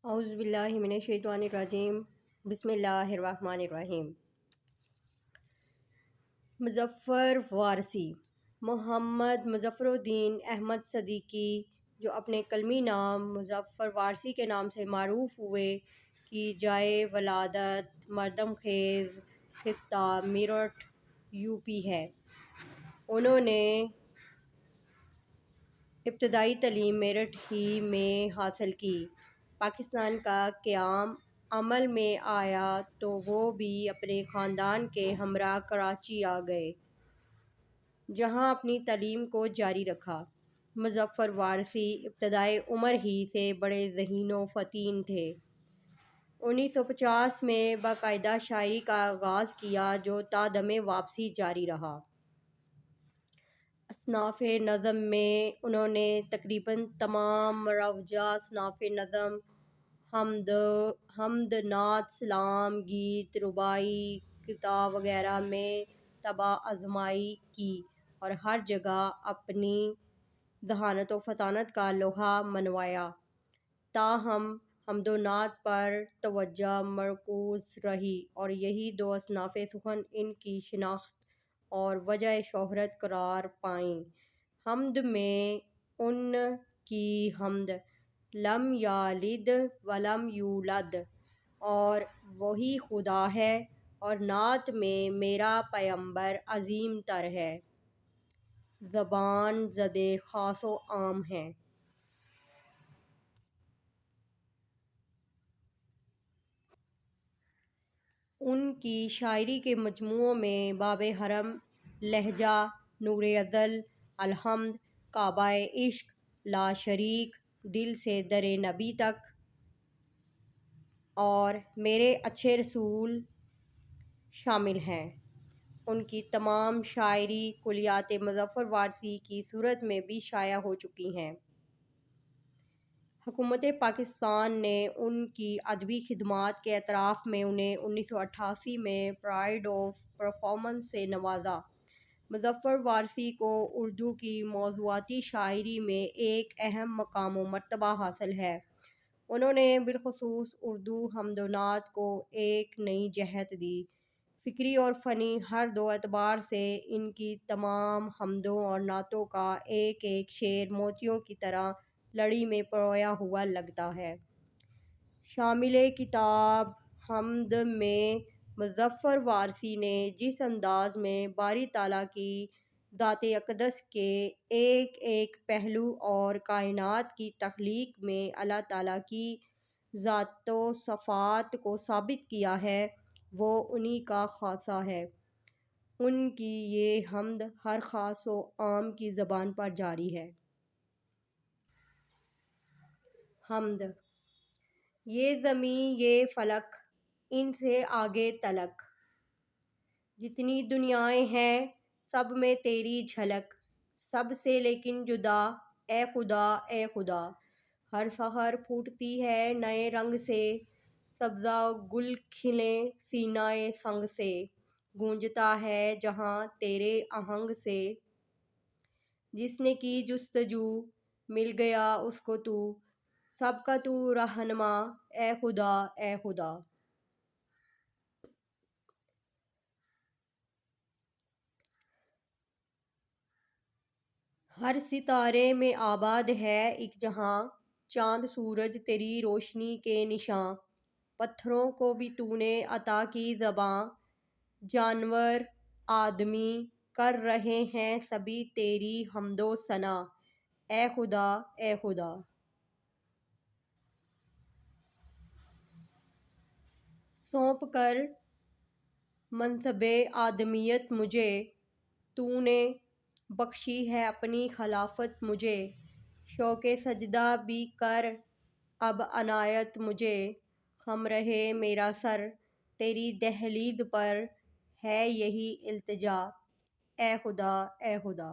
اعوذ باللہ من الشیطان الرجیم، بسم اللہ الرحمن الرحیم۔ مظفر وارثی محمد مظفر الدین احمد صدیقی، جو اپنے قلمی نام مظفر وارثی کے نام سے معروف ہوئے، کی جائے ولادت مردم خیز، خطہ میرٹھ، یو پی ہے۔ انہوں نے ابتدائی تعلیم میرٹھ ہی میں حاصل کی۔ پاکستان کا قیام عمل میں آیا تو وہ بھی اپنے خاندان کے ہمراہ کراچی آ گئے، جہاں اپنی تعلیم کو جاری رکھا۔ مظفر وارثی ابتدائی عمر ہی سے بڑے ذہین و فطن تھے۔ 1950 میں باقاعدہ شاعری کا آغاز کیا، جو تا دم واپسی جاری رہا۔ اصناف نظم میں انہوں نے تقریباً تمام مروجہ اصناف نظم، حمد، نعت، سلام، گیت، رباعی، قطعہ وغیرہ میں طبع آزمائی کی اور ہر جگہ اپنی ذہانت و فطانت کا لوہا منوایا۔ تاہم حمد و نعت پر توجہ مرکوز رہی اور یہی دو اصناف سخن ان کی شناخت اور وجہ شہرت قرار پائیں۔ حمد میں ان کی حمد لم یلد ولم یولد اور وہی خدا ہے، اور نعت میں میرا پیمبر عظیم تر ہے، زبان زد خاص و عام ہیں۔ ان کی شاعری کے مجموعوں میں باب حرم، لہجہ، نور ازل، الحمد، کعبہ عشق، لا شریک، دل سے در نبی تک اور میرے اچھے رسول شامل ہیں۔ ان کی تمام شاعری کلیات مظفر وارثی کی صورت میں بھی شائع ہو چکی ہیں۔ حکومت پاکستان نے ان کی ادبی خدمات کے اعتراف میں انہیں 1988 میں پرائڈ آف پرفارمنس سے نوازا۔ مظفر وارثی کو اردو کی موضوعاتی شاعری میں ایک اہم مقام و مرتبہ حاصل ہے۔ انہوں نے بالخصوص اردو حمد و نعت کو ایک نئی جہت دی۔ فکری اور فنی ہر دو اعتبار سے ان کی تمام حمدوں اور نعتوں کا ایک ایک شعر موتیوں کی طرح لڑی میں پرویا ہوا لگتا ہے۔ شامل کتاب حمد میں مظفر وارثی نے جس انداز میں باری تعالیٰ کی ذات اقدس کے ایک ایک پہلو اور کائنات کی تخلیق میں اللہ تعالیٰ کی ذات و صفات کو ثابت کیا ہے، وہ انہی کا خاصہ ہے۔ ان کی یہ حمد ہر خاص و عام کی زبان پر جاری ہے۔ حمد: یہ زمیں یہ فلک، ان سے آگے تلک، جتنی دنیائیں ہیں سب میں تیری جھلک، سب سے لیکن جدا، اے خدا اے خدا۔ ہر سحر پھوٹتی ہے نئے رنگ سے، سبزہ گل کھلیں سینہ سنگ سے، گونجتا ہے جہاں تیرے آہنگ سے، جس نے کی جستجو مل گیا اس کو تو، سب کا تو رہنما، اے خدا اے خدا۔ ہر ستارے میں آباد ہے ایک جہاں، چاند سورج تیری روشنی کے نشاں، پتھروں کو بھی تو نے عطا کی زباں، جانور آدمی کر رہے ہیں سبھی تیری حمد و ثنا، اے خدا اے خدا۔ سونپ کر منصب آدمیت مجھے، تو نے بخشی ہے اپنی خلافت مجھے، شوق سجدہ بھی کر اب عنایت مجھے، خم رہے میرا سر تیری دہلیز پر، ہے یہی التجا، اے خدا اے خدا۔